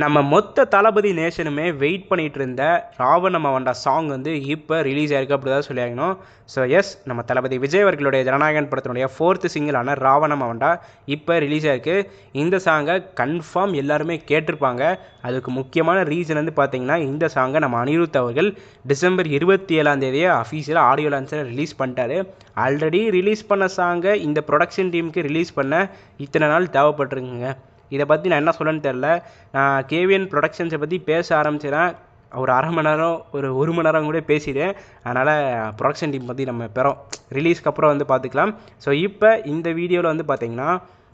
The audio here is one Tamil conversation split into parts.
நம்ம மொத்த தளபதி நேஷனுமே வெயிட் பண்ணிகிட்டு இருந்த ராவண மவண்டா சாங் வந்து இப்போ ரிலீஸ் ஆயிருக்கு அப்படி தான் சொல்லியாகணும். ஸோ எஸ், நம்ம தளபதி விஜய் அவர்களுடைய ஜனநாயகன் படத்தினுடைய 4th சிங்கிளான ராவண மவண்டா இப்போ ரிலீஸ் ஆயிருக்கு. இந்த சாங்கை கன்ஃபார்ம் எல்லாருமே கேட்டிருப்பாங்க. அதுக்கு முக்கியமான ரீசன் வந்து பார்த்தீங்கன்னா, இந்த சாங்கை நம்ம அனிருத் அவர்கள் டிசம்பர் 27 அஃபீஷியலாக ஆடியோ லான்ச்சில் ரிலீஸ் பண்ணிட்டாரு. ஆல்ரெடி ரிலீஸ் பண்ண சாங்கை இந்த ப்ரொடக்ஷன் டீமுக்கு ரிலீஸ் பண்ண இத்தனை நாள் தேவைப்பட்டிருக்குங்க. இதை பற்றி நான் என்ன சொல்லணும்னு தெரில. நான் கேவிஎன் ப்ரொடக்ஷன்ஸை பற்றி பேச ஆரம்பிச்சேன்னா ஒரு அரை மணி நேரம் ஒரு மணி நேரம் கூட பேசிட்டேன். அதனால் ப்ரொடக்ஷன் டீம் பற்றி நம்ம பெறோம் ரிலீஸ்க்கு அப்புறம் வந்து பார்த்துக்கலாம். ஸோ இப்போ இந்த வீடியோவில் வந்து பார்த்திங்கன்னா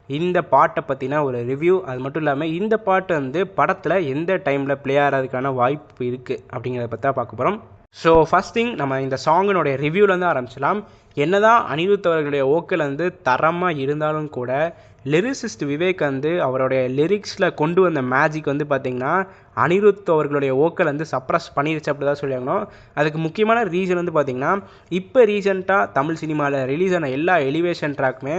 இந்த பாட்டை பற்றின ஒரு ரிவ்யூ, அது மட்டும் இல்லாமல் இந்த பாட்டு வந்து படத்தில் எந்த டைமில் ப்ளே ஆகிறதுக்கான வாய்ப்பு இருக்குது அப்படிங்கிறத பற்றி தான் பார்க்க போகிறோம். ஸோ ஃபஸ்ட் திங், நம்ம இந்த சாங்கினுடைய ரிவ்யூலேருந்து ஆரம்பிச்சலாம். என்னதான் அனிருத் அவர்களுடைய ஓக்கல் வந்து தரமாக இருந்தாலும் கூட லிரிசிஸ்ட் விவேக் வந்து அவருடைய லிரிக்ஸில் கொண்டு வந்த மேஜிக் வந்து பார்த்திங்கன்னா அனிருத் அவர்களுடைய ஓக்கல் வந்து சப்ரஸ் பண்ணிருச்சு அப்படி தான் சொல்லியாகணும். அதுக்கு முக்கியமான ரீசன் வந்து பார்த்திங்கன்னா, இப்போ ரீசெண்டாக தமிழ் சினிமாவில் ரிலீஸ் ஆன எல்லா எலிவேஷன் ட்ராக்குமே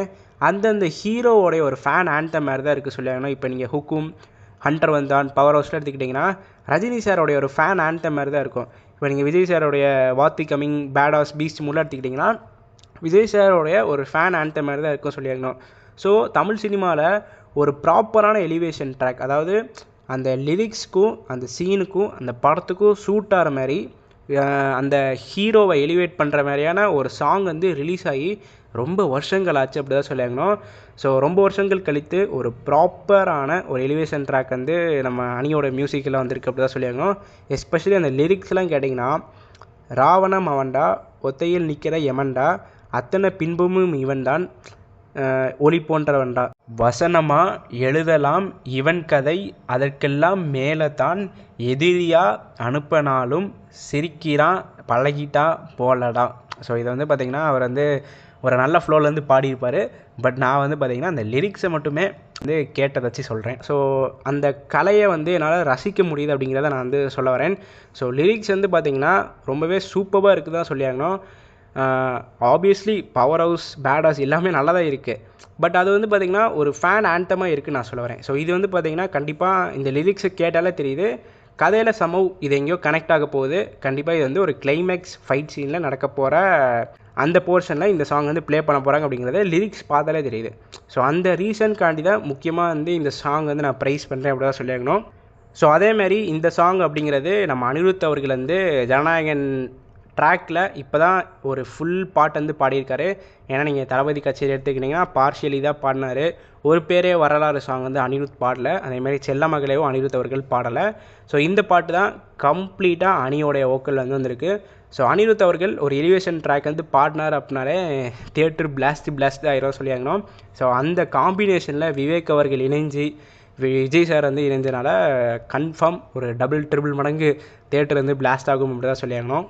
அந்தந்த ஹீரோவோடைய ஒரு ஃபேன் ஆன்தம் மாதிரி தான் இருக்குது சொல்லியாகணும். இப்போ நீங்கள் ஹுக்கும், ஹண்டர் வந்தான், பவர் ஹவுஸில் எடுத்துக்கிட்டிங்கன்னா ரஜினி சாரோடைய ஒரு ஃபேன் ஆன்தம் மாதிரி தான் இருக்கும். இப்போ நீங்கள் விஜய் சாரோடைய வாத்தி கமிங், பேடாஸ், பீஸ்ட் மூலம் எடுத்துக்கிட்டிங்கன்னா விஜய் சாரோடைய ஒரு ஃபேன் ஆன்தம் மாதிரி தான் இருக்கும் சொல்லியாகணும். ஸோ தமிழ் சினிமாவில் ஒரு ப்ராப்பரான எலிவேஷன் ட்ராக், அதாவது அந்த லிரிக்ஸ்க்கும் அந்த சீனுக்கும் அந்த படத்துக்கும் சூட் ஆகிற மாதிரி அந்த ஹீரோவை எலிவேட் பண்ணுற மாதிரியான ஒரு சாங் வந்து ரிலீஸ் ஆகி ரொம்ப வருஷங்கள் ஆச்சு அப்படி தான் சொல்லியாகணும். ஸோ ரொம்ப வருஷங்கள் கழித்து ஒரு ப்ராப்பரான ஒரு எலிவேஷன் ட்ராக் வந்து நம்ம அணியோட மியூசிக்கில் வந்திருக்கு அப்படி தான் சொல்லியாகணும். எஸ்பெஷலி அந்த லிரிக்ஸ்லாம் கேட்டிங்கன்னா, ராவண மவண்டா ஒத்தையில் நிற்கிற யமண்டா அத்தனை பின்புமும் இவன்தான் ஒளி போன்றவன்டா, வசனமா எழுதலாம் இவன் கதை அதற்கெல்லாம் மேலே தான் எதிரியா அனுப்பினாலும் சிரிக்கிறான் பழகிட்டா போலடா. ஸோ இதை வந்து பார்த்திங்கன்னா அவர் வந்து ஒரு நல்ல ஃப்ளோலேருந்து பாடியிருப்பார். பட் நான் வந்து பார்த்திங்கன்னா அந்த லிரிக்ஸை மட்டுமே வந்து கேட்டதை வச்சு சொல்கிறேன். ஸோ அந்த கலையை வந்து என்னால் ரசிக்க முடியுது அப்படிங்கிறத நான் வந்து சொல்ல வரேன். ஸோ லிரிக்ஸ் வந்து பார்த்திங்கன்னா ரொம்பவே சூப்பராக இருக்குது தான் சொல்லியாகணும். ஆப்வியஸ்லி பவர் ஹவுஸ், பேடாஸ் எல்லாமே நல்லா தான் இருக்குது. பட் அது வந்து பார்த்திங்கன்னா ஒரு ஃபேன் ஆன்தமாக இருக்குதுன்னு நான் சொல்ல வரேன். ஸோ இது வந்து பார்த்திங்கன்னா கண்டிப்பாக இந்த லிரிக்ஸை கேட்டாலே தெரியுது, கதையில் சமவ் இது எங்கேயோ கனெக்ட் ஆக போகுது. கண்டிப்பாக இது வந்து ஒரு கிளைமேக்ஸ் ஃபைட் சீனில் நடக்க போகிற அந்த போர்ஷனில் இந்த சாங் வந்து ப்ளே பண்ண போகிறாங்க அப்படிங்கிறத லிரிக்ஸ் பார்த்தாலே தெரியுது. ஸோ அந்த ரீசன்காண்டி தான் முக்கியமாக வந்து இந்த சாங் வந்து நான் ப்ரைஸ் பண்ணுறேன் அப்படி தான் சொல்லியாகணும். ஸோ அதேமாதிரி இந்த சாங் அப்படிங்கிறது நம்ம அனிருத் அவர்கள் வந்து ஜனநாயகன் ட்ராக்கில் இப்போ தான் ஒரு ஃபுல் பாட்டு வந்து பாடியிருக்காரு. ஏன்னா நீங்கள் தளபதி கச்சேரி எடுத்துக்கிட்டிங்கன்னா பார்ஷியலி தான் பாடினார். ஒரு பேரே வரலாறு சாங் வந்து அனிருத் பாடலை. அதேமாதிரி செல்ல மகளேவும் அனிருத் அவர்கள் பாடலை. ஸோ இந்த பாட்டு தான் கம்ப்ளீட்டாக அணியோடைய ஓக்கல் வந்து வந்திருக்கு. ஸோ அனிருத் அவர்கள் ஒரு எலிவேஷன் ட்ராக் வந்து பாடினார் அப்படின்னாலே தியேட்டர் பிளாஸ்ட் ஆயிரும் சொல்லியாங்கணும். ஸோ அந்த காம்பினேஷனில் விவேக் அவர்கள் இணைஞ்சு விஜய் சார் வந்து இணைஞ்சனால கன்ஃபார்ம் ஒரு ட்ரிபிள் மடங்கு தியேட்டர் வந்து பிளாஸ்ட் ஆகும் அப்படி தான் சொல்லியாங்கணும்.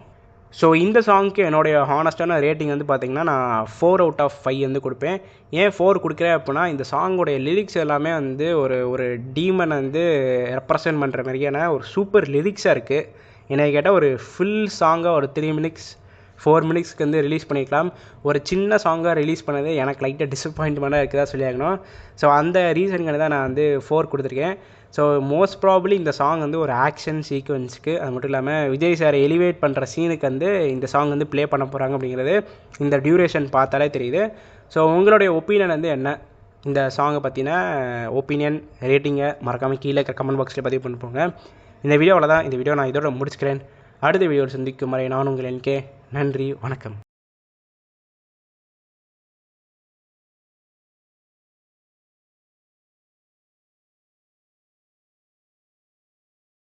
ஸோ இந்த சாங்க்கு என்னுடைய ஹானஸ்டான ரேட்டிங் வந்து பார்த்திங்கன்னா நான் 4/5 வந்து கொடுப்பேன். ஏன் 4 கொடுக்குறேன் அப்படின்னா, இந்த சாங்கோடைய லிரிக்ஸ் எல்லாமே வந்து ஒரு டீமனை வந்து ரெப்ரசன்ட் பண்ணுற மாதிரியான ஒரு சூப்பர் லிரிக்ஸாக இருக்குது. என்னை கேட்டால் ஒரு ஃபுல் சாங்காக ஒரு 3 மினிட்ஸ் 4 மினிட்ஸ்க்கு வந்து ரிலீஸ் பண்ணிக்கலாம். ஒரு சின்ன சாங்காக ரிலீஸ் பண்ணது எனக்கு லைட்டாக டிசப்பாயின்ட்மெண்ட்டாக இருக்குதா சொல்லியாகணும். ஸோ அந்த ரீசனுக்கான தான் நான் வந்து 4 கொடுத்துருக்கேன். ஸோ மோஸ்ட் ப்ராபப்ளி இந்த சாங் வந்து ஒரு ஆக்ஷன் சீக்வன்ஸுக்கு, அது மட்டும் இல்லாமல் விஜய் சாரை எலிவேட் பண்ணுற சீனுக்கு வந்து இந்த சாங் வந்து ப்ளே பண்ண போகிறாங்க அப்படிங்கிறது இந்த டியூரேஷன் பார்த்தாலே தெரியுது. ஸோ உங்களுடைய ஒப்பீனியன் வந்து என்ன? இந்த சாங்கை பற்றின ஒப்பீனியன் ரேட்டிங்கை மறக்காமல் கீழே கமெண்ட் பாக்ஸில் பதிவு பண்ணி போங்க. இந்த வீடியோவில் தான் இந்த வீடியோ நான் இதோட முடிச்சுக்கிறேன். அடுத்த வீடியோவில் சந்திக்கும் வரை நான் உங்கள் NK. நன்றி, வணக்கம்.